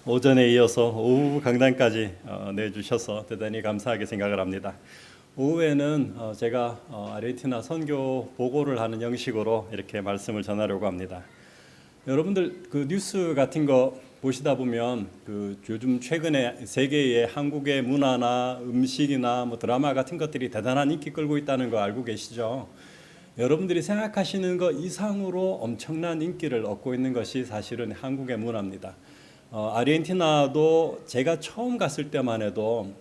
오전에 이어서 오후 강단까지 내주셔서 대단히 감사하게 생각을 합니다. 오후에는 제가 아르헨티나 선교 보고를 하는 형식으로 이렇게 말씀을 전하려고 합니다. 여러분들 그 뉴스 같은 거 보시다 보면 그 요즘 최근에 세계의 한국의 문화나 음식이나 뭐 드라마 같은 것들이 대단한 인기 끌고 있다는 거 알고 계시죠? 여러분들이 생각하시는 것 이상으로 엄청난 인기를 얻고 있는 것이 사실은 한국의 문화입니다. 아르헨티나도 제가 처음 갔을 때만 해도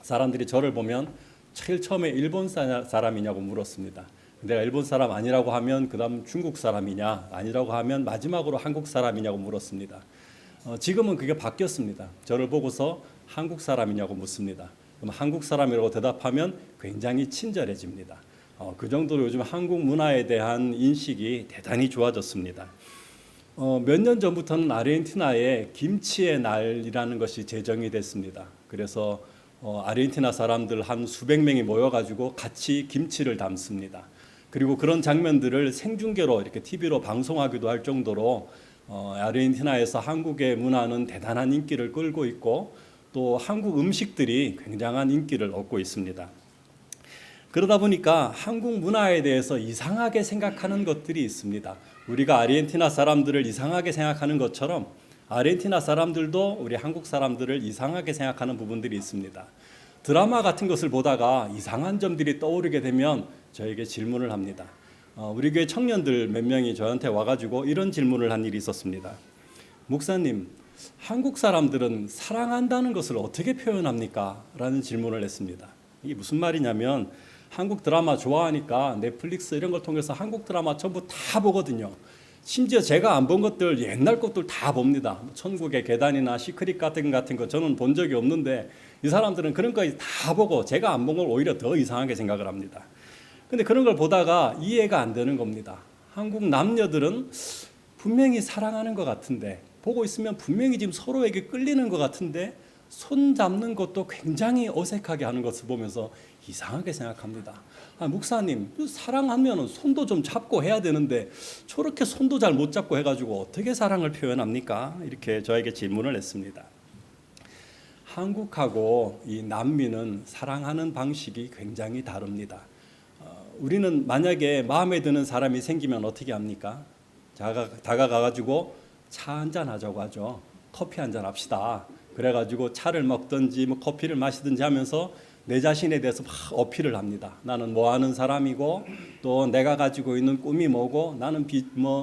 사람들이 저를 보면 제일 처음에 일본 사람이냐고 물었습니다. 내가 일본 사람 아니라고 하면 그 다음 중국 사람이냐, 아니라고 하면 마지막으로 한국 사람이냐고 물었습니다. 지금은 그게 바뀌었습니다. 저를 보고서 한국 사람이냐고 묻습니다. 그럼 한국 사람이라고 대답하면 굉장히 친절해집니다. 그 정도로 요즘 한국 문화에 대한 인식이 대단히 좋아졌습니다. 몇 년 전부터는 아르헨티나에 김치의 날이라는 것이 제정이 됐습니다. 그래서 아르헨티나 사람들 한 수백 명이 모여가지고 같이 김치를 담습니다. 그리고 그런 장면들을 생중계로 이렇게 TV로 방송하기도 할 정도로 아르헨티나에서 한국의 문화는 대단한 인기를 끌고 있고 또 한국 음식들이 굉장한 인기를 얻고 있습니다. 그러다 보니까 한국 문화에 대해서 이상하게 생각하는 것들이 있습니다. 우리가 아르헨티나 사람들을 이상하게 생각하는 것처럼 아르헨티나 사람들도 우리 한국 사람들을 이상하게 생각하는 부분들이 있습니다. 드라마 같은 것을 보다가 이상한 점들이 떠오르게 되면 저에게 질문을 합니다. 우리 교회 청년들 몇 명이 저한테 와가지고 이런 질문을 한 일이 있었습니다. 목사님, 한국 사람들은 사랑한다는 것을 어떻게 표현합니까? 라는 질문을 했습니다. 이게 무슨 말이냐면 한국 드라마 좋아하니까 넷플릭스 이런 걸 통해서 한국 드라마 전부 다 보거든요. 심지어 제가 안 본 것들 옛날 것들 다 봅니다. 천국의 계단이나 시크릿 같은 거 저는 본 적이 없는데 이 사람들은 그런 거 다 보고 제가 안 본 걸 오히려 더 이상하게 생각을 합니다. 근데 그런 걸 보다가 이해가 안 되는 겁니다. 한국 남녀들은 분명히 사랑하는 것 같은데 보고 있으면 분명히 지금 서로에게 끌리는 것 같은데 손 잡는 것도 굉장히 어색하게 하는 것을 보면서 이상하게 생각합니다. 목사님, 사랑하면 손도 좀 잡고 해야 되는데 저렇게 손도 잘 못 잡고 해가지고 어떻게 사랑을 표현합니까? 이렇게 저에게 질문을 했습니다. 한국하고 이 남미는 사랑하는 방식이 굉장히 다릅니다. 우리는 만약에 마음에 드는 사람이 생기면 어떻게 합니까? 다가가가지고 차 한잔 하자고 하죠. 커피 한잔 합시다. 그래가지고 차를 먹든지 뭐 커피를 마시든지 하면서 내 자신에 대해서 막 어필을 합니다. 나는 뭐 하는 사람이고 또 내가 가지고 있는 꿈이 뭐고 나는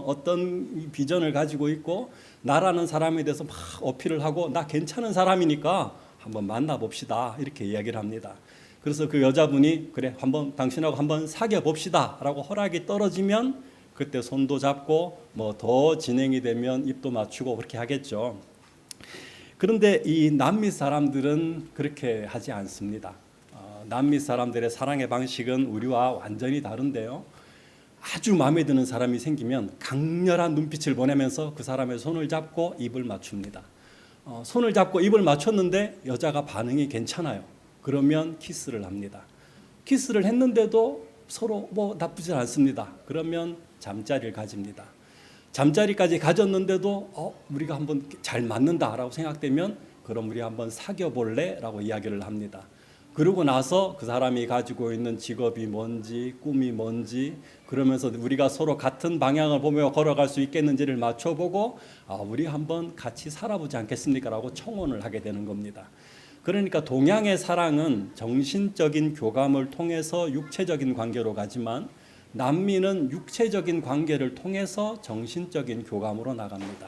어떤 비전을 가지고 있고 나라는 사람에 대해서 막 어필을 하고 나 괜찮은 사람이니까 한번 만나봅시다 이렇게 이야기를 합니다. 그래서 그 여자분이 그래 한번 당신하고 한번 사귀어 봅시다 라고 허락이 떨어지면 그때 손도 잡고 뭐 더 진행이 되면 입도 맞추고 그렇게 하겠죠. 그런데 이 남미 사람들은 그렇게 하지 않습니다. 남미 사람들의 사랑의 방식은 우리와 완전히 다른데요. 아주 마음에 드는 사람이 생기면 강렬한 눈빛을 보내면서 그 사람의 손을 잡고 입을 맞춥니다. 손을 잡고 입을 맞췄는데 여자가 반응이 괜찮아요. 그러면 키스를 합니다. 키스를 했는데도 서로 뭐 나쁘지 않습니다. 그러면 잠자리를 가집니다. 잠자리까지 가졌는데도 우리가 한번 잘 맞는다라고 생각되면 그럼 우리 한번 사귀어 볼래? 라고 이야기를 합니다. 그러고 나서 그 사람이 가지고 있는 직업이 뭔지 꿈이 뭔지 그러면서 우리가 서로 같은 방향을 보며 걸어갈 수 있겠는지를 맞춰보고 우리 한번 같이 살아보지 않겠습니까? 라고 청혼을 하게 되는 겁니다. 그러니까 동양의 사랑은 정신적인 교감을 통해서 육체적인 관계로 가지만 남미는 육체적인 관계를 통해서 정신적인 교감으로 나갑니다.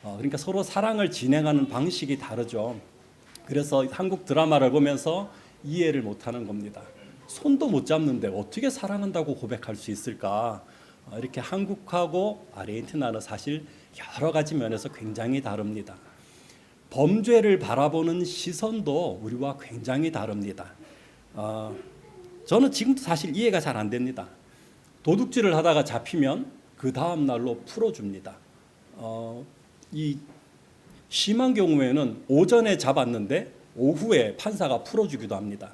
그러니까 서로 사랑을 진행하는 방식이 다르죠. 그래서 한국 드라마를 보면서 이해를 못하는 겁니다. 손도 못 잡는데 어떻게 사랑한다고 고백할 수 있을까? 이렇게 한국하고 아르헨티나는 사실 여러 가지 면에서 굉장히 다릅니다. 범죄를 바라보는 시선도 우리와 굉장히 다릅니다. 저는 지금도 사실 이해가 잘 안 됩니다. 도둑질을 하다가 잡히면 그 다음 날로 풀어줍니다. 이 심한 경우에는 오전에 잡았는데 오후에 판사가 풀어주기도 합니다.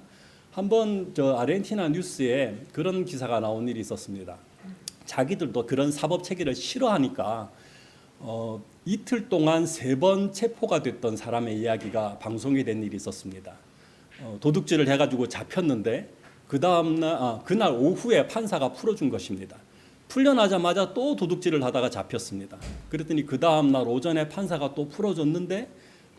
한번 저 아르헨티나 뉴스에 그런 기사가 나온 일이 있었습니다. 자기들도 그런 사법 체계를 싫어하니까 이틀 동안 3번 체포가 됐던 사람의 이야기가 방송이 된 일이 있었습니다. 도둑질을 해가지고 잡혔는데 그날 오후에 판사가 풀어준 것입니다. 풀려나자마자 또 도둑질을 하다가 잡혔습니다. 그랬더니 그 다음날 오전에 판사가 또 풀어줬는데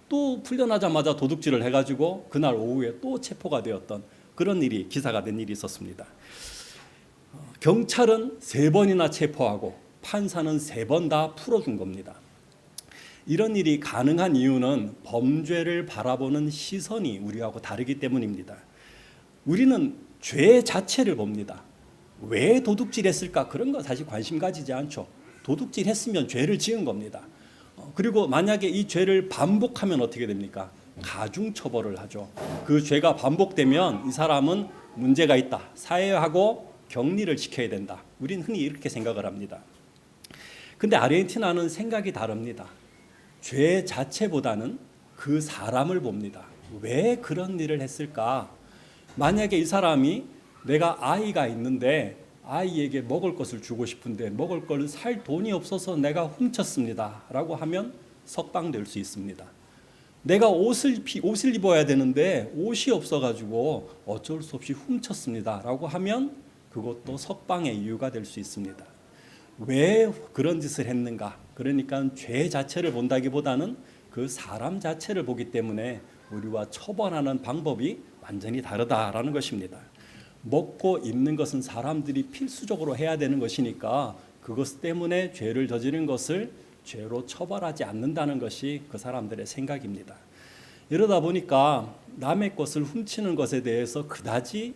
또 풀려나자마자 도둑질을 해가지고 그날 오후에 또 체포가 되었던 그런 일이 기사가 된 일이 있었습니다. 경찰은 3번이나 체포하고 판사는 3번 다 풀어준 겁니다. 이런 일이 가능한 이유는 범죄를 바라보는 시선이 우리하고 다르기 때문입니다. 우리는 죄 자체를 봅니다. 왜 도둑질했을까? 그런 거 사실 관심 가지지 않죠. 도둑질했으면 죄를 지은 겁니다. 그리고 만약에 이 죄를 반복하면 어떻게 됩니까? 가중처벌을 하죠. 그 죄가 반복되면 이 사람은 문제가 있다. 사회하고 격리를 시켜야 된다. 우리는 흔히 이렇게 생각을 합니다. 근데 아르헨티나는 생각이 다릅니다. 죄 자체보다는 그 사람을 봅니다. 왜 그런 일을 했을까? 만약에 이 사람이 내가 아이가 있는데 아이에게 먹을 것을 주고 싶은데 먹을 걸 살 돈이 없어서 내가 훔쳤습니다 라고 하면 석방될 수 있습니다. 내가 옷을 입어야 되는데 옷이 없어가지고 어쩔 수 없이 훔쳤습니다 라고 하면 그것도 석방의 이유가 될 수 있습니다. 왜 그런 짓을 했는가? 그러니까 죄 자체를 본다기보다는 그 사람 자체를 보기 때문에 우리와 처벌하는 방법이 완전히 다르다라는 것입니다. 먹고 입는 것은 사람들이 필수적으로 해야 되는 것이니까 그것 때문에 죄를 저지른 것을 죄로 처벌하지 않는다는 것이 그 사람들의 생각입니다. 이러다 보니까 남의 것을 훔치는 것에 대해서 그다지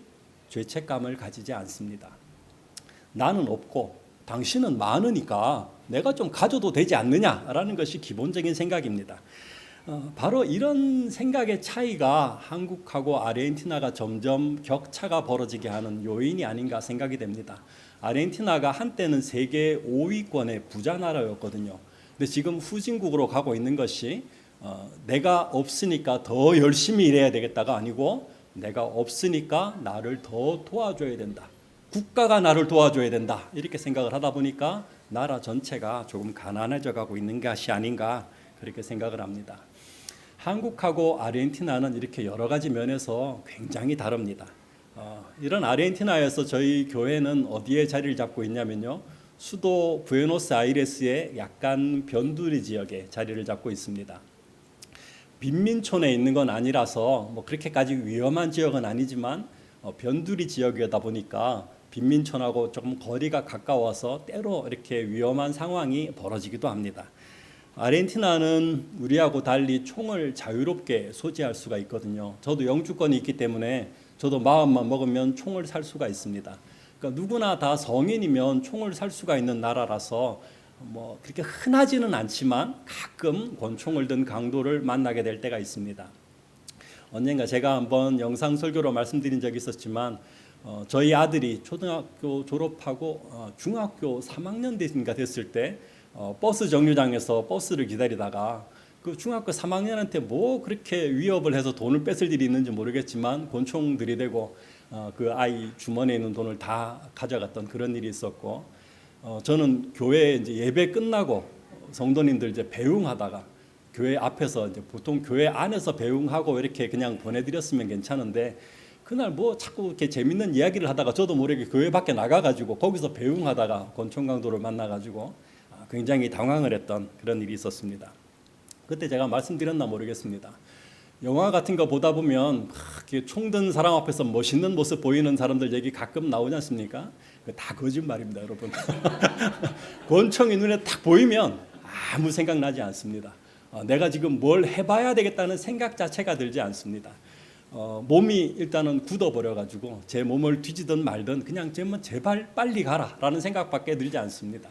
죄책감을 가지지 않습니다. 나는 없고 당신은 많으니까 내가 좀 가져도 되지 않느냐라는 것이 기본적인 생각입니다. 바로 이런 생각의 차이가 한국하고 아르헨티나가 점점 격차가 벌어지게 하는 요인이 아닌가 생각이 됩니다. 아르헨티나가 한때는 세계 5위권의 부자 나라였거든요. 근데 지금 후진국으로 가고 있는 것이 내가 없으니까 더 열심히 일해야 되겠다가 아니고 내가 없으니까 나를 더 도와줘야 된다. 국가가 나를 도와줘야 된다. 이렇게 생각을 하다 보니까 나라 전체가 조금 가난해져 가고 있는 것이 아닌가 그렇게 생각을 합니다. 한국하고 아르헨티나는 이렇게 여러 가지 면에서 굉장히 다릅니다. 이런 아르헨티나에서 저희 교회는 어디에 자리를 잡고 있냐면요. 수도 부에노스아이레스의 약간 변두리 지역에 자리를 잡고 있습니다. 빈민촌에 있는 건 아니라서 뭐 그렇게까지 위험한 지역은 아니지만 변두리 지역이다 보니까 빈민촌하고 조금 거리가 가까워서 때로 이렇게 위험한 상황이 벌어지기도 합니다. 아르헨티나는 우리하고 달리 총을 자유롭게 소지할 수가 있거든요. 저도 영주권이 있기 때문에 저도 마음만 먹으면 총을 살 수가 있습니다. 그러니까 누구나 다 성인이면 총을 살 수가 있는 나라라서 뭐 그렇게 흔하지는 않지만 가끔 권총을 든 강도를 만나게 될 때가 있습니다. 언젠가 제가 한번 영상 설교로 말씀드린 적이 있었지만 저희 아들이 초등학교 졸업하고 중학교 3학년 됐을 때 버스 정류장에서 버스를 기다리다가 그 중학교 3학년한테 뭐 그렇게 위협을 해서 돈을 뺏을 일이 있는지 모르겠지만 권총 들이대고 그 아이 주머니에 있는 돈을 다 가져갔던 그런 일이 있었고 저는 교회 이제 예배 끝나고 성도님들 이제 배웅하다가 교회 앞에서 이제 보통 교회 안에서 배웅하고 이렇게 그냥 보내드렸으면 괜찮은데 그날 뭐 자꾸 이렇게 재밌는 이야기를 하다가 저도 모르게 교회 밖에 나가가지고 거기서 배웅하다가 권총 강도를 만나가지고 굉장히 당황을 했던 그런 일이 있었습니다. 그때 제가 말씀드렸나 모르겠습니다. 영화 같은 거 보다 보면 총 든 사람 앞에서 멋있는 모습 보이는 사람들 얘기 가끔 나오지 않습니까? 다 거짓말입니다, 여러분. 권총이 눈에 딱 보이면 아무 생각 나지 않습니다. 내가 지금 뭘 해봐야 되겠다는 생각 자체가 들지 않습니다. 몸이 일단은 굳어버려가지고 제 몸을 뒤지든 말든 그냥 제발 빨리 가라라는 생각밖에 들지 않습니다.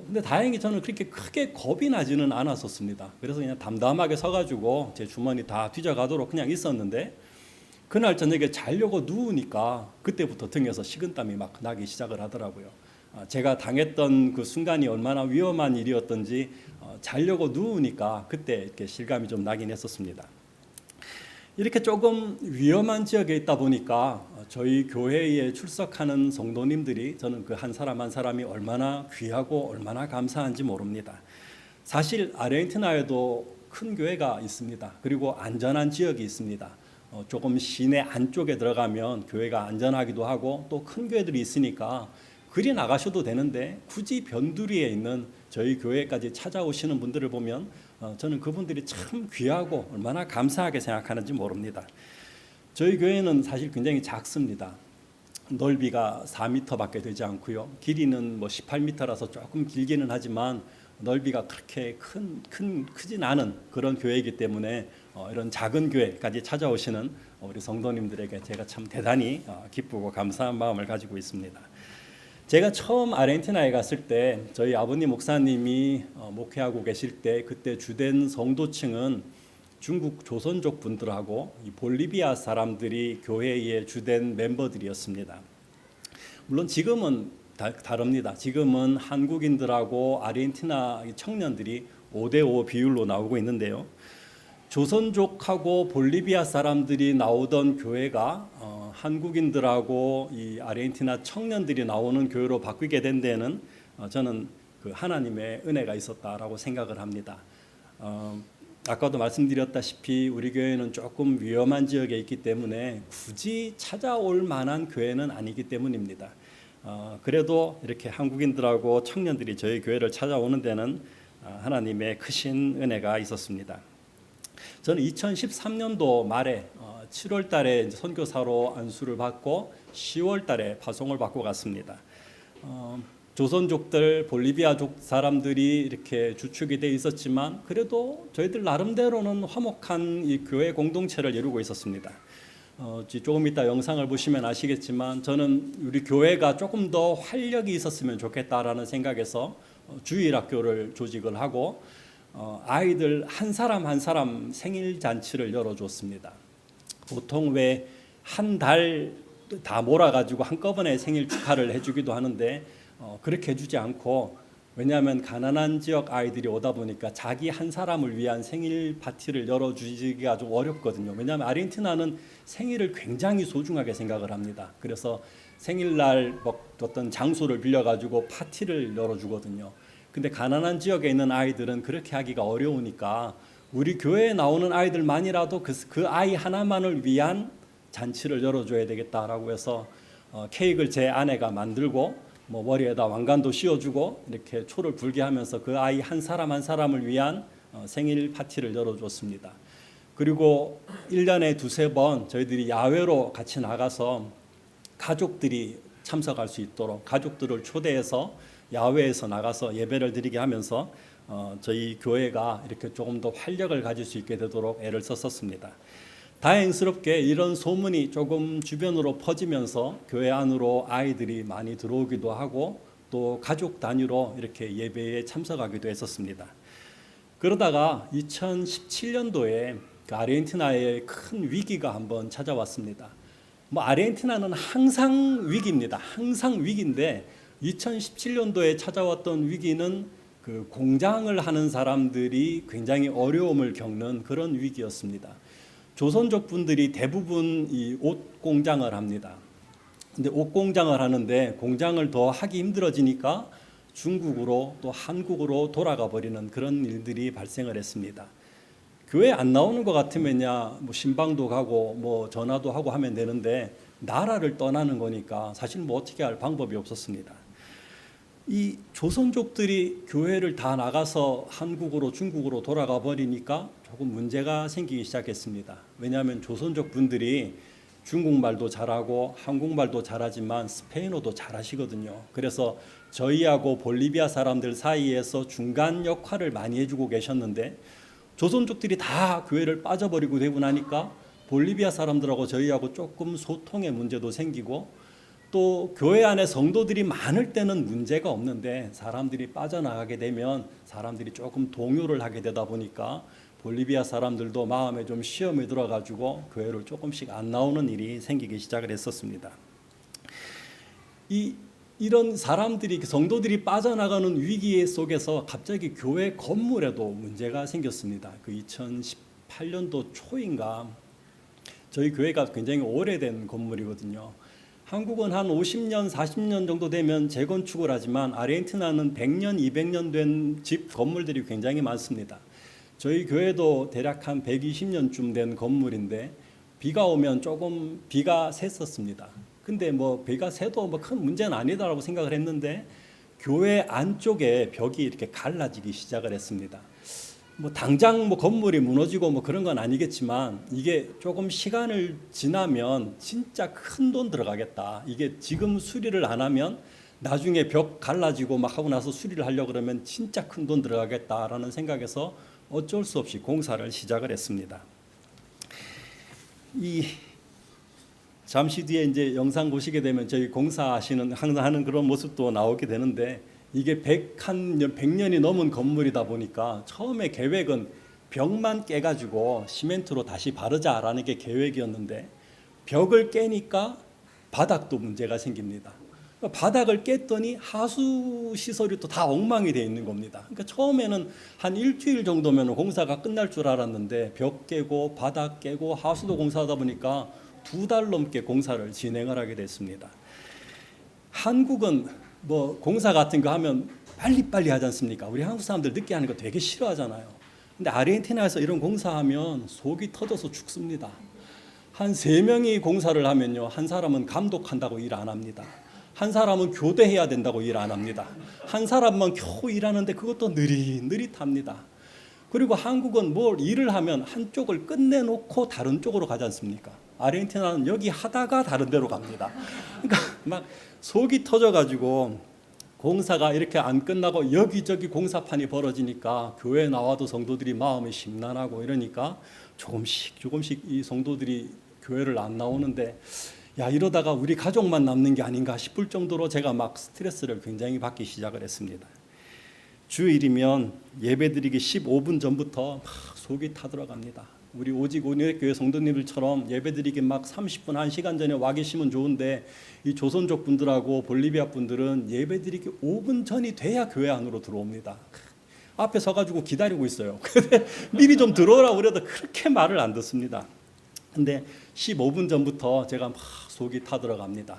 근데 다행히 저는 그렇게 크게 겁이 나지는 않았었습니다. 그래서 그냥 담담하게 서가지고 제 주머니 다 뒤져가도록 그냥 있었는데 그날 저녁에 자려고 누우니까 그때부터 등에서 식은땀이 막 나기 시작을 하더라고요. 제가 당했던 그 순간이 얼마나 위험한 일이었던지 자려고 누우니까 그때 이렇게 실감이 좀 나긴 했었습니다. 이렇게 조금 위험한 지역에 있다 보니까 저희 교회에 출석하는 성도님들이 저는 그 한 사람 한 사람이 얼마나 귀하고 얼마나 감사한지 모릅니다. 사실 아르헨티나에도 큰 교회가 있습니다. 그리고 안전한 지역이 있습니다. 조금 시내 안쪽에 들어가면 교회가 안전하기도 하고 또 큰 교회들이 있으니까 그리 나가셔도 되는데 굳이 변두리에 있는 저희 교회까지 찾아오시는 분들을 보면 저는 그분들이 참 귀하고 얼마나 감사하게 생각하는지 모릅니다. 저희 교회는 사실 굉장히 작습니다. 넓이가 4m밖에 되지 않고요. 길이는 뭐 18m라서 조금 길기는 하지만 넓이가 그렇게 크진 않은 그런 교회이기 때문에 이런 작은 교회까지 찾아오시는 우리 성도님들에게 제가 참 대단히 기쁘고 감사한 마음을 가지고 있습니다. 제가 처음 아르헨티나에 갔을 때 저희 아버님 목사님이 목회하고 계실 때 그때 주된 성도층은 중국 조선족 분들하고 이 볼리비아 사람들이 교회의 주된 멤버들이었습니다. 물론 지금은 다릅니다. 지금은 한국인들하고 아르헨티나 청년들이 5대5 비율로 나오고 있는데요. 조선족하고 볼리비아 사람들이 나오던 교회가 한국인들하고 이 아르헨티나 청년들이 나오는 교회로 바뀌게 된 데는 저는 그 하나님의 은혜가 있었다라고 생각을 합니다. 아까도 말씀드렸다시피 우리 교회는 조금 위험한 지역에 있기 때문에 굳이 찾아올 만한 교회는 아니기 때문입니다. 그래도 이렇게 한국인들하고 청년들이 저희 교회를 찾아오는 데는 하나님의 크신 은혜가 있었습니다. 저는 2013년도 말에 7월 달에 선교사로 안수를 받고 10월 달에 파송을 받고 갔습니다. 조선족들, 볼리비아족 사람들이 이렇게 주축이 돼 있었지만 그래도 저희들 나름대로는 화목한 이 교회 공동체를 이루고 있었습니다. 조금 이따 영상을 보시면 아시겠지만 저는 우리 교회가 조금 더 활력이 있었으면 좋겠다라는 생각에서 주일학교를 조직을 하고 아이들 한 사람 한 사람 생일 잔치를 열어줬습니다. 보통 왜 한 달 다 몰아가지고 한꺼번에 생일 축하를 해주기도 하는데 그렇게 해주지 않고, 왜냐하면 가난한 지역 아이들이 오다 보니까 자기 한 사람을 위한 생일 파티를 열어주기가 좀 어렵거든요. 왜냐하면 아르헨티나는 생일을 굉장히 소중하게 생각을 합니다. 그래서 생일날 어떤 장소를 빌려가지고 파티를 열어주거든요. 근데 가난한 지역에 있는 아이들은 그렇게 하기가 어려우니까 우리 교회에 나오는 아이들만이라도 그 아이 하나만을 위한 잔치를 열어줘야 되겠다라고 해서 케이크를 제 아내가 만들고 머리에다 왕관도 씌워주고 이렇게 초를 불게 하면서 그 아이 한 사람 한 사람을 위한 생일 파티를 열어줬습니다. 그리고 1년에 두세 번 저희들이 야외로 같이 나가서 가족들이 참석할 수 있도록 가족들을 초대해서 야외에서 나가서 예배를 드리게 하면서 저희 교회가 이렇게 조금 더 활력을 가질 수 있게 되도록 애를 썼었습니다. 다행스럽게 이런 소문이 조금 주변으로 퍼지면서 교회 안으로 아이들이 많이 들어오기도 하고 또 가족 단위로 이렇게 예배에 참석하기도 했었습니다. 그러다가 2017년도에 아르헨티나에 큰 위기가 한번 찾아왔습니다. 아르헨티나는 항상 위기입니다. 항상 위기인데 2017년도에 찾아왔던 위기는 그 공장을 하는 사람들이 굉장히 어려움을 겪는 그런 위기였습니다. 조선족 분들이 대부분 이 옷 공장을 합니다. 근데 옷 공장을 하는데 공장을 더 하기 힘들어지니까 중국으로 또 한국으로 돌아가 버리는 그런 일들이 발생을 했습니다. 교회 안 나오는 것 같으면야 신방도 가고 전화도 하고 하면 되는데 나라를 떠나는 거니까 사실 어떻게 할 방법이 없었습니다. 이 조선족들이 교회를 다 나가서 한국으로 중국으로 돌아가 버리니까 조금 문제가 생기기 시작했습니다. 왜냐하면 조선족 분들이 중국말도 잘하고 한국말도 잘하지만 스페인어도 잘하시거든요. 그래서 저희하고 볼리비아 사람들 사이에서 중간 역할을 많이 해주고 계셨는데 조선족들이 다 교회를 빠져버리고 되고 나니까 볼리비아 사람들하고 저희하고 조금 소통의 문제도 생기고 또 교회 안에 성도들이 많을 때는 문제가 없는데 사람들이 빠져나가게 되면 사람들이 조금 동요를 하게 되다 보니까 볼리비아 사람들도 마음에 좀 시험이 들어가지고 교회를 조금씩 안 나오는 일이 생기기 시작을 했었습니다. 이런 사람들이 성도들이 빠져나가는 위기 속에서 갑자기 교회 건물에도 문제가 생겼습니다. 그 2018년도 초인가 저희 교회가 굉장히 오래된 건물이거든요. 한국은 한 50년, 40년 정도 되면 재건축을 하지만 아르헨티나는 100년, 200년 된 집 건물들이 굉장히 많습니다. 저희 교회도 대략 한 120년쯤 된 건물인데 비가 오면 조금 비가 샜었습니다. 근데 뭐 비가 새도 뭐 큰 문제는 아니다라고 생각을 했는데 교회 안쪽에 벽이 이렇게 갈라지기 시작을 했습니다. 뭐 당장 뭐 건물이 무너지고 뭐 그런 건 아니겠지만 이게 조금 시간을 지나면 진짜 큰 돈 들어가겠다. 이게 지금 수리를 안 하면 나중에 벽 갈라지고 막 하고 나서 수리를 하려고 그러면 진짜 큰 돈 들어가겠다라는 생각에서 어쩔 수 없이 공사를 시작을 했습니다. 이 잠시 뒤에 이제 영상 보시게 되면 저희 공사하시는 항상 하는 그런 모습도 나오게 되는데 이게 100년이 넘은 건물이다 보니까 처음에 계획은 벽만 깨가지고 시멘트로 다시 바르자라는 게 계획이었는데 벽을 깨니까 바닥도 문제가 생깁니다. 바닥을 깼더니 하수 시설이 또 다 엉망이 돼 있는 겁니다. 그러니까 처음에는 한 일주일 정도면 공사가 끝날 줄 알았는데 벽 깨고 바닥 깨고 하수도 공사하다 보니까 2달 넘게 공사를 진행을 하게 됐습니다. 한국은 뭐 공사 같은 거 하면 빨리빨리 하지 않습니까? 우리 한국 사람들 늦게 하는 거 되게 싫어하잖아요. 근데 아르헨티나에서 이런 공사하면 속이 터져서 죽습니다. 한 3명이 공사를 하면요, 한 사람은 감독한다고 일 안 합니다. 한 사람은 교대해야 된다고 일 안 합니다. 한 사람만 겨우 일하는데 그것도 느릿느릿합니다. 그리고 한국은 뭘 일을 하면 한쪽을 끝내놓고 다른 쪽으로 가지 않습니까? 아르헨티나는 여기 하다가 다른 데로 갑니다. 그러니까 막 속이 터져가지고 공사가 이렇게 안 끝나고 여기저기 공사판이 벌어지니까 교회에 나와도 성도들이 마음이 심란하고 이러니까 조금씩 이 성도들이 교회를 안 나오는데 야, 이러다가 우리 가족만 남는 게 아닌가 싶을 정도로 제가 막 스트레스를 굉장히 받기 시작을 했습니다. 주일이면 예배드리기 15분 전부터 막 속이 타들어갑니다. 우리 오직 오늘의 교회 성도님들처럼 예배드리기 막 30분, 1시간 전에 와 계시면 좋은데 이 조선족 분들하고 볼리비아 분들은 예배드리기 5분 전이 돼야 교회 안으로 들어옵니다. 앞에 서가지고 기다리고 있어요. 근데 미리 좀 들어오라고 그래도 그렇게 말을 안 듣습니다. 근데 15분 전부터 제가 막 속이 타들어갑니다.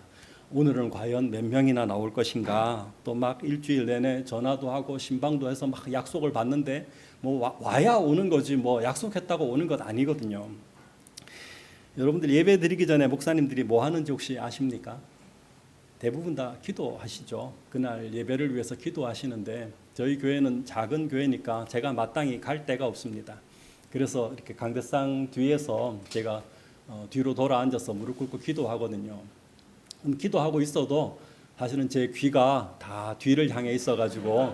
오늘은 과연 몇 명이나 나올 것인가. 또 막 일주일 내내 전화도 하고 신방도 해서 막 약속을 받는데 뭐 와야 오는 거지 뭐 약속했다고 오는 것 아니거든요. 여러분들 예배 드리기 전에 목사님들이 뭐 하는지 혹시 아십니까? 대부분 다 기도하시죠. 그날 예배를 위해서 기도하시는데 저희 교회는 작은 교회니까 제가 마땅히 갈 데가 없습니다. 그래서 이렇게 강대상 뒤에서 제가 뒤로 돌아 앉아서 무릎 꿇고 기도하거든요. 기도하고 있어도 사실은 제 귀가 다 뒤를 향해 있어가지고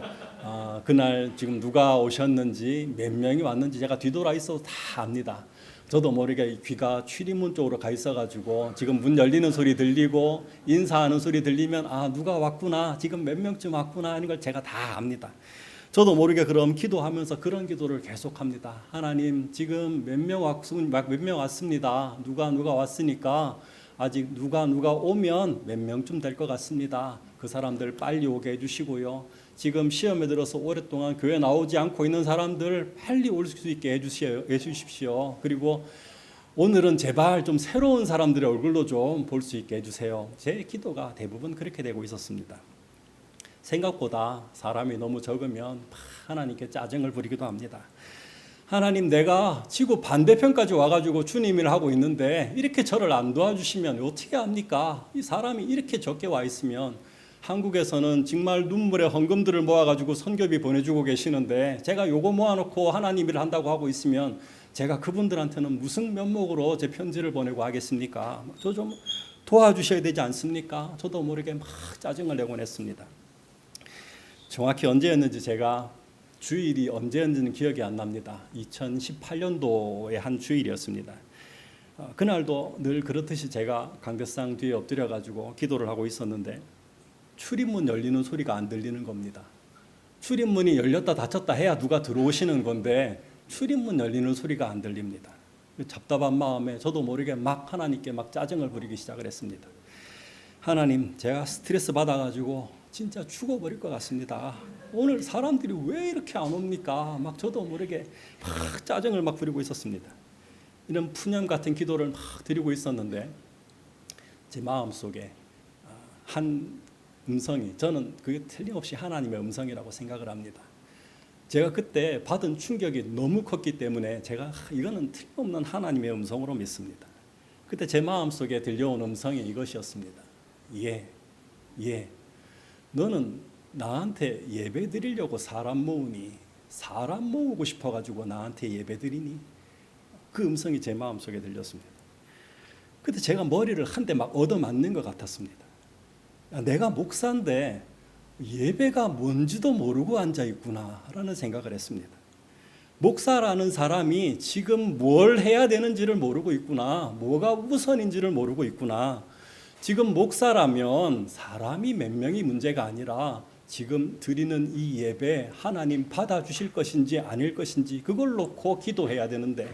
그날 지금 누가 오셨는지 몇 명이 왔는지 제가 뒤돌아 있어도 다 압니다. 저도 모르게 귀가 출입문 쪽으로 가 있어가지고 지금 문 열리는 소리 들리고 인사하는 소리 들리면 아 누가 왔구나 지금 몇 명쯤 왔구나 하는 걸 제가 다 압니다. 저도 모르게 그럼 기도하면서 그런 기도를 계속합니다. 하나님 지금 몇 명 왔습니다. 누가 왔으니까 아직 누가 오면 몇 명쯤 될 것 같습니다. 그 사람들 빨리 오게 해주시고요. 지금 시험에 들어서 오랫동안 교회 나오지 않고 있는 사람들 빨리 올 수 있게 해주십시오. 그리고 오늘은 제발 좀 새로운 사람들의 얼굴도 좀 볼 수 있게 해주세요. 제 기도가 대부분 그렇게 되고 있었습니다. 생각보다 사람이 너무 적으면 하나님께 짜증을 부리기도 합니다. 하나님 내가 지구 반대편까지 와가지고 주님을 하고 있는데 이렇게 저를 안 도와주시면 어떻게 합니까? 이 사람이 이렇게 적게 와 있으면 한국에서는 정말 눈물의 헌금들을 모아가지고 선교비 보내주고 계시는데 제가 요거 모아놓고 하나님 일을 한다고 하고 있으면 제가 그분들한테는 무슨 면목으로 제 편지를 보내고 하겠습니까? 저 좀 도와주셔야 되지 않습니까? 저도 모르게 막 짜증을 내곤 했습니다. 정확히 언제였는지 제가 주일이 언제였는지는 기억이 안 납니다. 2018년도의 한 주일이었습니다. 그날도 늘 그렇듯이 제가 강대상 뒤에 엎드려 가지고 기도를 하고 있었는데 출입문 열리는 소리가 안 들리는 겁니다. 출입문이 열렸다 닫혔다 해야 누가 들어오시는 건데 출입문 열리는 소리가 안 들립니다. 답답한 마음에 저도 모르게 막 하나님께 막 짜증을 부리기 시작을 했습니다. 하나님, 제가 스트레스 받아가지고 진짜 죽어버릴 것 같습니다. 오늘 사람들이 왜 이렇게 안 옵니까? 막 저도 모르게 막 짜증을 막 부리고 있었습니다. 이런 푸념 같은 기도를 막 드리고 있었는데 제 마음속에 한 음성이, 저는 그게 틀림없이 하나님의 음성이라고 생각을 합니다. 제가 그때 받은 충격이 너무 컸기 때문에 제가 이거는 틀림없는 하나님의 음성으로 믿습니다. 그때 제 마음속에 들려온 음성이 이것이었습니다. 예, 너는 나한테 예배 드리려고 사람 모으니, 사람 모으고 싶어가지고 나한테 예배 드리니? 그 음성이 제 마음속에 들렸습니다. 그때 제가 머리를 한 대 막 얻어맞는 것 같았습니다. 내가 목사인데 예배가 뭔지도 모르고 앉아있구나 라는 생각을 했습니다. 목사라는 사람이 지금 뭘 해야 되는지를 모르고 있구나, 뭐가 우선인지를 모르고 있구나. 지금 목사라면 사람이 몇 명이 문제가 아니라 지금 드리는 이 예배 하나님 받아주실 것인지 아닐 것인지 그걸 놓고 기도해야 되는데,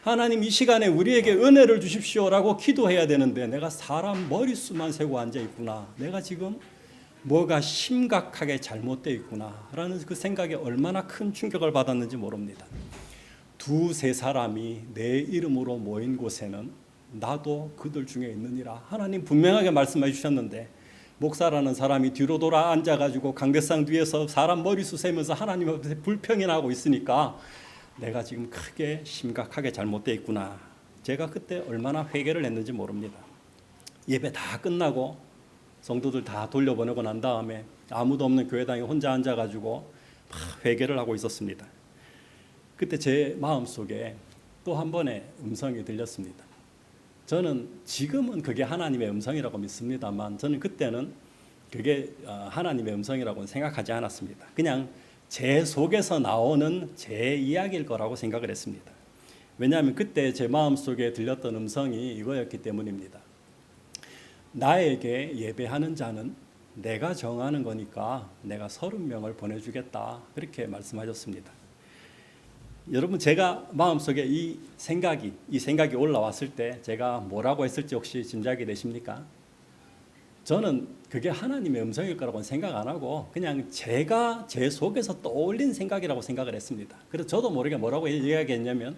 하나님 이 시간에 우리에게 은혜를 주십시오라고 기도해야 되는데 내가 사람 머릿수만 세고 앉아있구나, 내가 지금 뭐가 심각하게 잘못되어 있구나 라는 그 생각에 얼마나 큰 충격을 받았는지 모릅니다. 두세 사람이 내 이름으로 모인 곳에는 나도 그들 중에 있느니라. 하나님 분명하게 말씀해 주셨는데 목사라는 사람이 뒤로 돌아 앉아가지고 강대상 뒤에서 사람 머리수 세면서 하나님 앞에 불평이 나고 있으니까 내가 지금 크게 심각하게 잘못되어 있구나. 제가 그때 얼마나 회개를 했는지 모릅니다. 예배 다 끝나고 성도들 다 돌려보내고 난 다음에 아무도 없는 교회당에 혼자 앉아가지고 막 회개를 하고 있었습니다. 그때 제 마음속에 또 한 번의 음성이 들렸습니다. 저는 지금은 그게 하나님의 음성이라고 믿습니다만 저는 그때는 그게 하나님의 음성이라고는 생각하지 않았습니다. 그냥 제 속에서 나오는 제 이야기일 거라고 생각을 했습니다. 왜냐하면 그때 제 마음속에 들렸던 음성이 이거였기 때문입니다. 나에게 예배하는 자는 내가 정하는 거니까 내가 30명을 보내주겠다, 그렇게 말씀하셨습니다. 여러분, 제가 마음속에 이 생각이 올라왔을 때 제가 뭐라고 했을지 혹시 짐작이 되십니까? 저는 그게 하나님의 음성일 거라고는 생각 안 하고 그냥 제가 제 속에서 떠올린 생각이라고 생각을 했습니다. 그래서 저도 모르게 뭐라고 이야기했냐면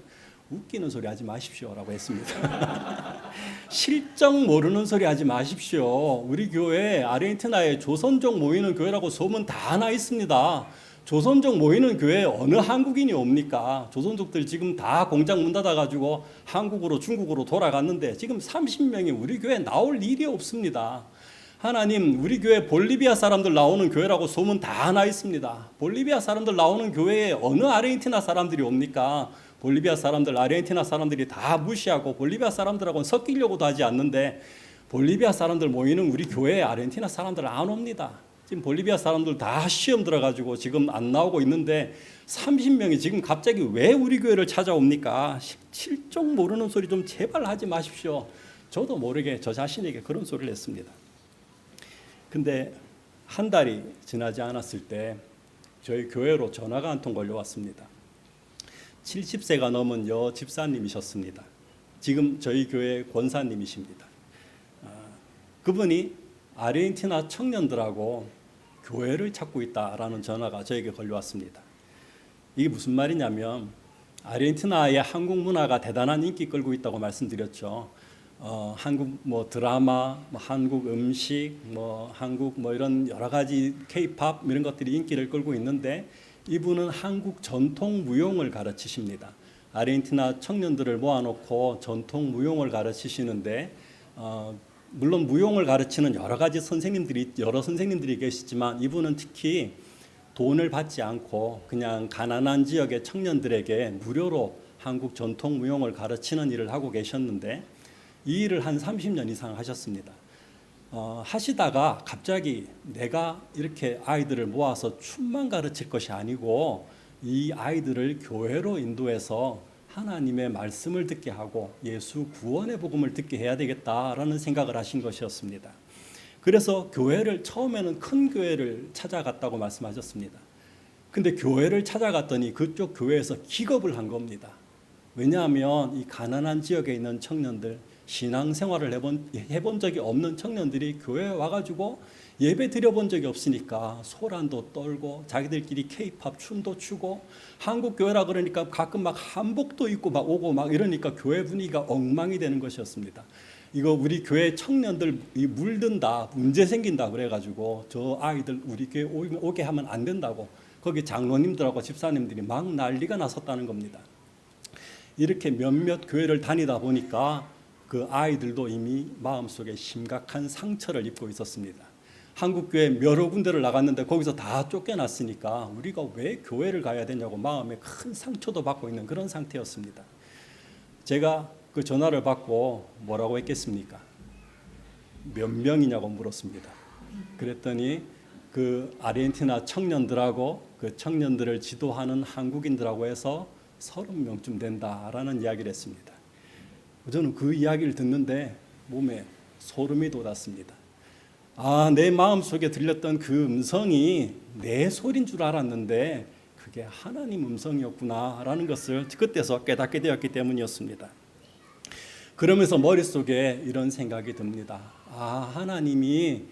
웃기는 소리 하지 마십시오라고 했습니다. 실정 모르는 소리 하지 마십시오. 우리 교회 아르헨티나에 조선족 모이는 교회라고 소문 다 나 있습니다. 조선족 모이는 교회에 어느 한국인이 옵니까? 조선족들 지금 다 공장 문 닫아가지고 한국으로 중국으로 돌아갔는데 지금 30명이 우리 교회에 나올 일이 없습니다. 하나님, 우리 교회 볼리비아 사람들 나오는 교회라고 소문 다 나 있습니다. 볼리비아 사람들 나오는 교회에 어느 아르헨티나 사람들이 옵니까? 볼리비아 사람들, 아르헨티나 사람들이 다 무시하고 볼리비아 사람들하고는 섞이려고도 하지 않는데 볼리비아 사람들 모이는 우리 교회에 아르헨티나 사람들 안 옵니다. 지금 볼리비아 사람들 다 시험 들어가지고 지금 안 나오고 있는데 30명이 지금 갑자기 왜 우리 교회를 찾아옵니까? 실종 모르는 소리 좀 제발 하지 마십시오. 저도 모르게 저 자신에게 그런 소리를 했습니다. 근데 한 달이 지나지 않았을 때 저희 교회로 전화가 한 통 걸려왔습니다. 70세가 넘은 여 집사님이셨습니다. 지금 저희 교회 권사님이십니다. 그분이 아르헨티나 청년들하고 교회를 찾고 있다라는 전화가 저에게 걸려왔습니다. 이게 무슨 말이냐면 아르헨티나의 한국 문화가 대단한 인기 끌고 있다고 말씀드렸죠. 한국 드라마, 한국 음식, 한국 이런 여러 가지 K-팝 이런 것들이 인기를 끌고 있는데 이분은 한국 전통 무용을 가르치십니다. 아르헨티나 청년들을 모아놓고 전통 무용을 가르치시는데 물론 무용을 가르치는 여러 선생님들이 계시지만 이분은 특히 돈을 받지 않고 그냥 가난한 지역의 청년들에게 무료로 한국 전통 무용을 가르치는 일을 하고 계셨는데 이 일을 한 30년 이상 하셨습니다. 하시다가 갑자기 내가 이렇게 아이들을 모아서 춤만 가르칠 것이 아니고 이 아이들을 교회로 인도해서 하나님의 말씀을 듣게 하고 예수 구원의 복음을 듣게 해야 되겠다라는 생각을 하신 것이었습니다. 그래서 처음에는 큰 교회를 찾아갔다고 말씀하셨습니다. 근데 교회를 찾아갔더니 그쪽 교회에서 기겁을 한 겁니다. 왜냐하면 이 가난한 지역에 있는 청년들, 신앙생활을 해본 적이 없는 청년들이 교회에 와가지고 예배 드려본 적이 없으니까 소란도 떨고 자기들끼리 케이팝 춤도 추고 한국 교회라 그러니까 가끔 막 한복도 입고 막 오고 막 이러니까 교회 분위기가 엉망이 되는 것이었습니다. 이거 우리 교회 청년들 물든다, 문제 생긴다 그래가지고 저 아이들 우리 교회 오게 하면 안 된다고 거기 장로님들하고 집사님들이 막 난리가 났었다는 겁니다. 이렇게 몇몇 교회를 다니다 보니까 그 아이들도 이미 마음속에 심각한 상처를 입고 있었습니다. 한국 교회 여러 군데를 나갔는데 거기서 다 쫓겨났으니까 우리가 왜 교회를 가야 되냐고 마음에 큰 상처도 받고 있는 그런 상태였습니다. 제가 그 전화를 받고 뭐라고 했겠습니까? 몇 명이냐고 물었습니다. 그랬더니 그 아르헨티나 청년들하고 그 청년들을 지도하는 한국인들하고 해서 30명쯤 된다라는 이야기를 했습니다. 저는 그 이야기를 듣는데 몸에 소름이 돋았습니다. 내 마음속에 들렸던 그 음성이 내 소리인 줄 알았는데 그게 하나님 음성이었구나라는 것을 그때서 깨닫게 되었기 때문이었습니다. 그러면서 머릿속에 이런 생각이 듭니다. 하나님이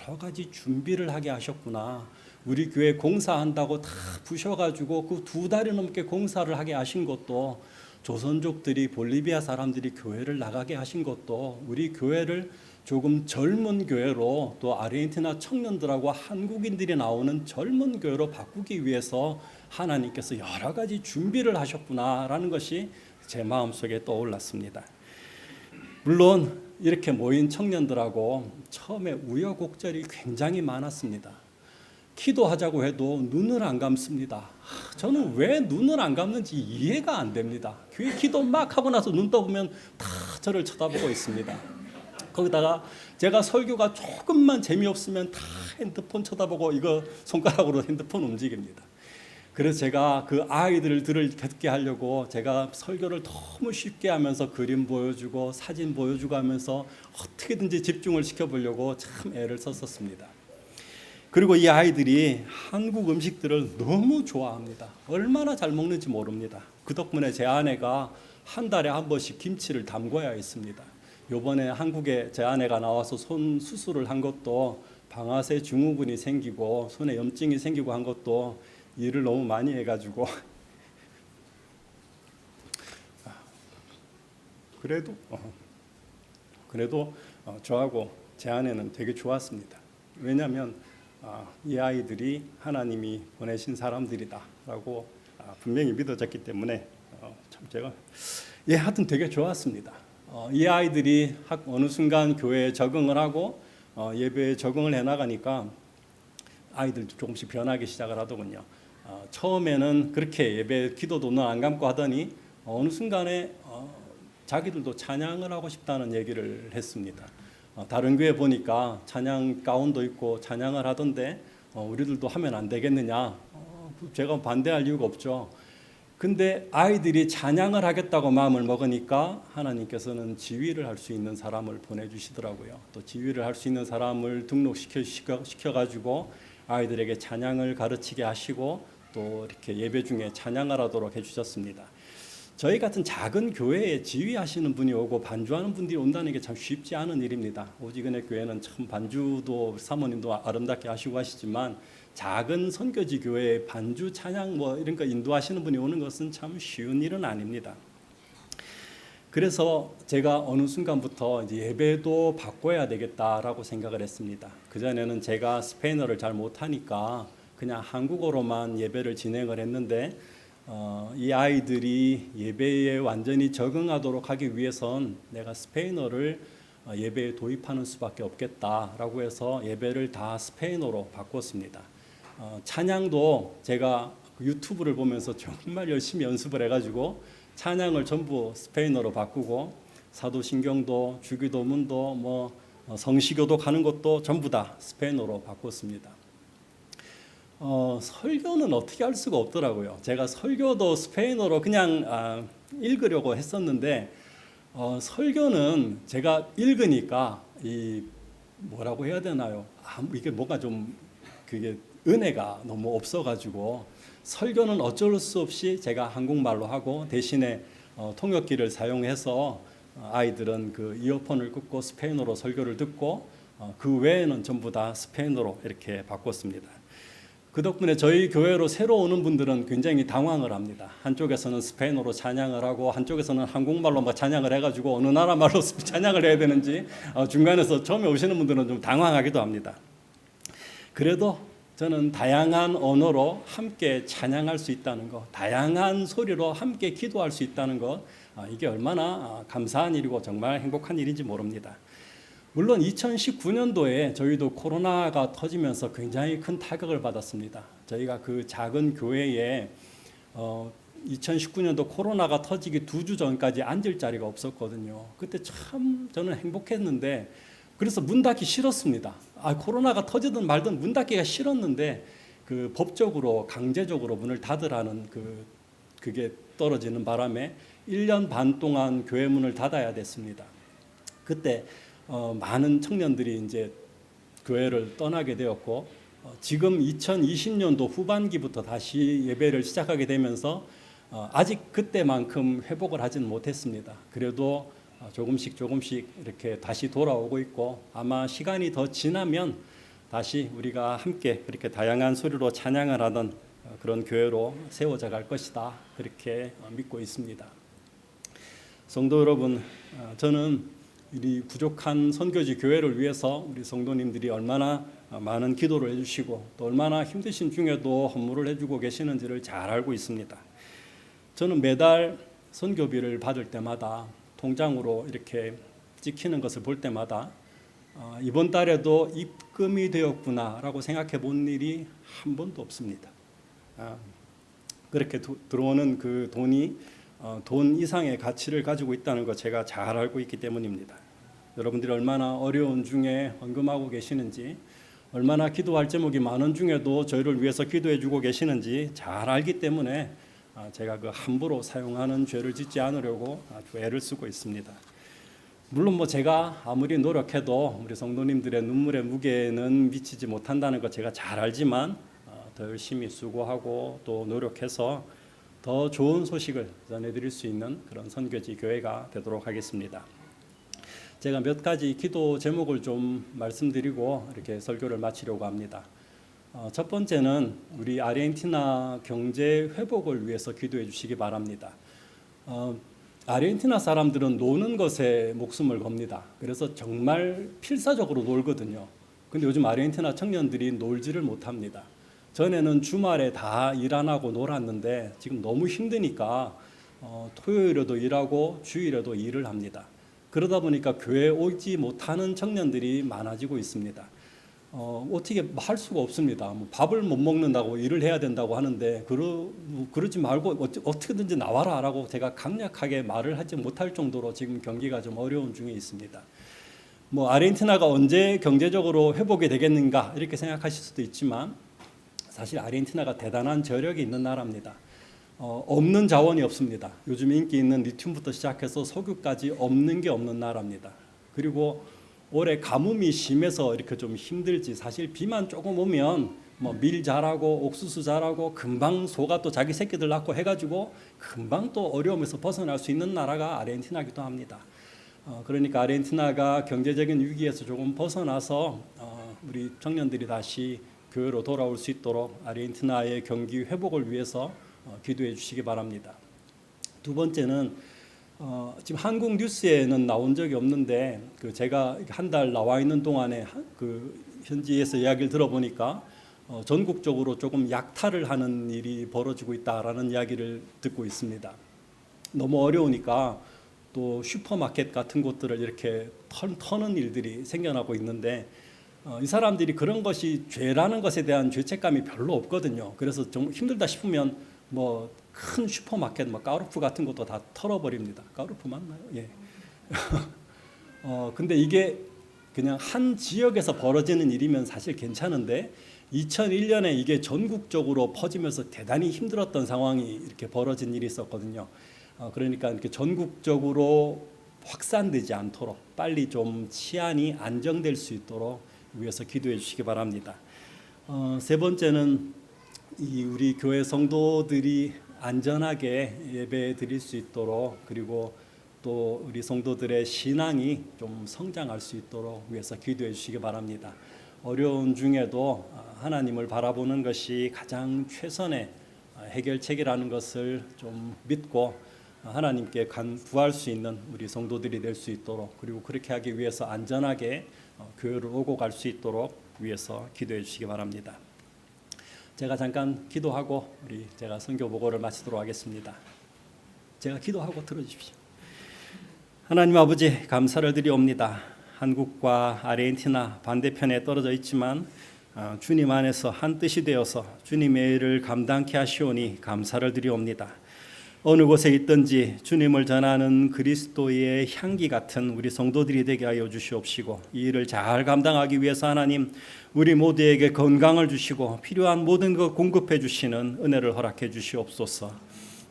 여러 가지 준비를 하게 하셨구나. 우리 교회 공사한다고 다 부셔가지고 그 2달이 넘게 공사를 하게 하신 것도 조선족들이 볼리비아 사람들이 교회를 나가게 하신 것도 우리 교회를 조금 젊은 교회로 또 아르헨티나 청년들하고 한국인들이 나오는 젊은 교회로 바꾸기 위해서 하나님께서 여러 가지 준비를 하셨구나라는 것이 제 마음속에 떠올랐습니다. 물론 이렇게 모인 청년들하고 처음에 우여곡절이 굉장히 많았습니다. 기도하자고 해도 눈을 안 감습니다. 저는 왜 눈을 안 감는지 이해가 안 됩니다. 교회 기도 막 하고 나서 눈 떠보면 다 저를 쳐다보고 있습니다. 거기다가 제가 설교가 조금만 재미없으면 다 핸드폰 쳐다보고 이거 손가락으로 핸드폰 움직입니다. 그래서 제가 그 아이들을 듣게 하려고 제가 설교를 너무 쉽게 하면서 그림 보여주고 사진 보여주고 하면서 어떻게든지 집중을 시켜보려고 참 애를 썼었습니다. 그리고 이 아이들이 한국 음식들을 너무 좋아합니다. 얼마나 잘 먹는지 모릅니다. 그 덕분에 제 아내가 한 달에 한 번씩 김치를 담궈야 했습니다. 요번에 한국에 제 아내가 나와서 손 수술을 한 것도 방아쇠 증후군이 생기고 손에 염증이 생기고 한 것도 일을 너무 많이 해가지고 그래도 저하고 제 아내는 되게 좋았습니다. 왜냐하면 이 아이들이 하나님이 보내신 사람들이다라고 분명히 믿어졌기 때문에 참 제가 하여튼 되게 좋았습니다. 이 아이들이 어느 순간 교회에 적응을 하고 예배에 적응을 해나가니까 아이들도 조금씩 변하기 시작을 하더군요. 처음에는 그렇게 예배 기도도 눈 안 감고 하더니 어느 순간에 자기들도 찬양을 하고 싶다는 얘기를 했습니다. 다른 교회 보니까 찬양 가운도 있고 찬양을 하던데 우리들도 하면 안 되겠느냐. 제가 반대할 이유가 없죠. 근데 아이들이 찬양을 하겠다고 마음을 먹으니까 하나님께서는 지휘를 할 수 있는 사람을 보내주시더라고요. 또 지휘를 할 수 있는 사람을 등록시켜가지고 아이들에게 찬양을 가르치게 하시고 또 이렇게 예배 중에 찬양을 하도록 해주셨습니다. 저희 같은 작은 교회에 지휘하시는 분이 오고 반주하는 분들이 온다는 게 참 쉽지 않은 일입니다. 오지근의 교회는 참 반주도 사모님도 아름답게 하시고 하시지만 작은 선교지 교회에 반주 찬양 이런 거 인도하시는 분이 오는 것은 참 쉬운 일은 아닙니다. 그래서 제가 어느 순간부터 이제 예배도 바꿔야 되겠다라고 생각을 했습니다. 그전에는 제가 스페인어를 잘 못하니까 그냥 한국어로만 예배를 진행을 했는데 이 아이들이 예배에 완전히 적응하도록 하기 위해선 내가 스페인어를 예배에 도입하는 수밖에 없겠다라고 해서 예배를 다 스페인어로 바꿨습니다. 찬양도 제가 유튜브를 보면서 정말 열심히 연습을 해가지고 찬양을 전부 스페인어로 바꾸고 사도신경도 주기도문도 성시교도 가는 것도 전부 다 스페인어로 바꿨습니다. 설교는 어떻게 할 수가 없더라고요. 제가 설교도 스페인어로 그냥 읽으려고 했었는데 설교는 제가 읽으니까 뭐라고 해야 되나요? 이게 뭔가 좀 그게 은혜가 너무 없어가지고 설교는 어쩔 수 없이 제가 한국말로 하고 대신에 통역기를 사용해서 아이들은 그 이어폰을 꽂고 스페인어로 설교를 듣고 그 외에는 전부 다 스페인어로 이렇게 바꿨습니다. 그 덕분에 저희 교회로 새로 오는 분들은 굉장히 당황을 합니다. 한쪽에서는 스페인어로 찬양을 하고 한쪽에서는 한국말로 막 찬양을 해가지고 어느 나라 말로 찬양을 해야 되는지 중간에서 처음에 오시는 분들은 좀 당황하기도 합니다. 그래도 저는 다양한 언어로 함께 찬양할 수 있다는 것, 다양한 소리로 함께 기도할 수 있다는 것, 이게 얼마나 감사한 일이고 정말 행복한 일인지 모릅니다. 물론 2019년도에 저희도 코로나가 터지면서 굉장히 큰 타격을 받았습니다. 저희가 그 작은 교회에 2019년도 코로나가 터지기 2주 전까지 앉을 자리가 없었거든요. 그때 참 저는 행복했는데 그래서 문 닫기 싫었습니다. 코로나가 터지든 말든 문 닫기가 싫었는데 그 법적으로 강제적으로 문을 닫으라는 그게 떨어지는 바람에 1년 반 동안 교회 문을 닫아야 됐습니다. 그때 많은 청년들이 이제 교회를 떠나게 되었고 지금 2020년도 후반기부터 다시 예배를 시작하게 되면서 아직 그때만큼 회복을 하지는 못했습니다. 그래도 조금씩 이렇게 다시 돌아오고 있고 아마 시간이 더 지나면 다시 우리가 함께 그렇게 다양한 소리로 찬양을 하던 그런 교회로 세워져 갈 것이다. 그렇게 믿고 있습니다. 성도 여러분, 저는 우리 부족한 선교지 교회를 위해서 우리 성도님들이 얼마나 많은 기도를 해주시고 또 얼마나 힘드신 중에도 헌물을 해주고 계시는지를 잘 알고 있습니다. 저는 매달 선교비를 받을 때마다 통장으로 이렇게 찍히는 것을 볼 때마다 이번 달에도 입금이 되었구나라고 생각해 본 일이 한 번도 없습니다. 그렇게 들어오는 그 돈이 돈 이상의 가치를 가지고 있다는 거 제가 잘 알고 있기 때문입니다. 여러분들이 얼마나 어려운 중에 헌금하고 계시는지, 얼마나 기도할 제목이 많은 중에도 저희를 위해서 기도해 주고 계시는지 잘 알기 때문에 제가 그 함부로 사용하는 죄를 짓지 않으려고 아주 애를 쓰고 있습니다. 물론 제가 아무리 노력해도 우리 성도님들의 눈물의 무게는 미치지 못한다는 거 제가 잘 알지만 더 열심히 수고하고 또 노력해서 더 좋은 소식을 전해드릴 수 있는 그런 선교지 교회가 되도록 하겠습니다. 제가 몇 가지 기도 제목을 좀 말씀드리고 이렇게 설교를 마치려고 합니다. 첫 번째는 우리 아르헨티나 경제 회복을 위해서 기도해 주시기 바랍니다. 아르헨티나 사람들은 노는 것에 목숨을 겁니다. 그래서 정말 필사적으로 놀거든요. 근데 요즘 아르헨티나 청년들이 놀지를 못합니다. 전에는 주말에 다 일 안 하고 놀았는데 지금 너무 힘드니까 토요일에도 일하고 주일에도 일을 합니다. 그러다 보니까 교회에 오지 못하는 청년들이 많아지고 있습니다. 어떻게 할 수가 없습니다. 밥을 못 먹는다고 일을 해야 된다고 하는데 그러지 말고 어떻게든지 나와라라고 제가 강력하게 말을 하지 못할 정도로 지금 경기가 좀 어려운 중에 있습니다. 아르헨티나가 언제 경제적으로 회복이 되겠는가 이렇게 생각하실 수도 있지만 사실 아르헨티나가 대단한 저력이 있는 나라입니다. 없는 자원이 없습니다. 요즘 인기 있는 리튬부터 시작해서 석유까지 없는 게 없는 나라입니다. 그리고 올해 가뭄이 심해서 이렇게 좀 힘들지 사실 비만 조금 오면 밀 자라고 옥수수 자라고 금방 소가 또 자기 새끼들 낳고 해가지고 금방 또 어려움에서 벗어날 수 있는 나라가 아르헨티나이기도 합니다. 그러니까 아르헨티나가 경제적인 위기에서 조금 벗어나서 우리 청년들이 다시 교회로 돌아올 수 있도록 아르헨티나의 경기 회복을 위해서 기도해 주시기 바랍니다. 두 번째는 지금 한국 뉴스에는 나온 적이 없는데 제가 한 달 나와 있는 동안에 현지에서 이야기를 들어보니까 전국적으로 조금 약탈을 하는 일이 벌어지고 있다라는 이야기를 듣고 있습니다. 너무 어려우니까 또 슈퍼마켓 같은 곳들을 이렇게 터는 일들이 생겨나고 있는데 이 사람들이 그런 것이 죄라는 것에 대한 죄책감이 별로 없거든요. 그래서 좀 힘들다 싶으면 큰 슈퍼마켓, 까르푸 같은 것도 다 털어버립니다. 까르푸 맞나요? 예. 근데 이게 그냥 한 지역에서 벌어지는 일이면 사실 괜찮은데 2001년에 이게 전국적으로 퍼지면서 대단히 힘들었던 상황이 이렇게 벌어진 일이 있었거든요. 그러니까 이렇게 전국적으로 확산되지 않도록 빨리 좀 치안이 안정될 수 있도록 위해서 기도해 주시기 바랍니다. 세 번째는 우리 교회 성도들이 안전하게 예배 드릴 수 있도록 그리고 또 우리 성도들의 신앙이 좀 성장할 수 있도록 위해서 기도해 주시기 바랍니다. 어려운 중에도 하나님을 바라보는 것이 가장 최선의 해결책이라는 것을 좀 믿고 하나님께 구할 수 있는 우리 성도들이 될 수 있도록, 그리고 그렇게 하기 위해서 안전하게 교회를 오고 갈 수 있도록 위해서 기도해 주시기 바랍니다. 제가 잠깐 기도하고 제가 선교 보고를 마치도록 하겠습니다. 제가 기도하고 들어주십시오. 하나님 아버지, 감사를 드리옵니다. 한국과 아르헨티나 반대편에 떨어져 있지만 주님 안에서 한 뜻이 되어서 주님의 일을 감당케 하시오니 감사를 드리옵니다. 어느 곳에 있든지 주님을 전하는 그리스도의 향기 같은 우리 성도들이 되게 하여 주시옵시고, 이 일을 잘 감당하기 위해서 하나님 우리 모두에게 건강을 주시고 필요한 모든 것 공급해 주시는 은혜를 허락해 주시옵소서.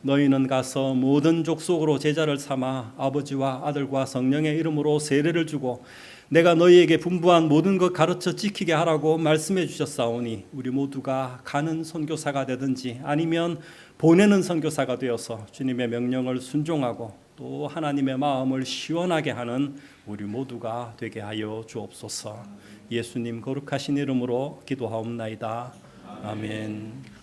너희는 가서 모든 족속으로 제자를 삼아 아버지와 아들과 성령의 이름으로 세례를 주고 내가 너희에게 분부한 모든 것 가르쳐 지키게 하라고 말씀해 주셨사오니, 우리 모두가 가는 선교사가 되든지 아니면 보내는 선교사가 되어서 주님의 명령을 순종하고 또 하나님의 마음을 시원하게 하는 우리 모두가 되게 하여 주옵소서. 예수님 거룩하신 이름으로 기도하옵나이다. 아멘.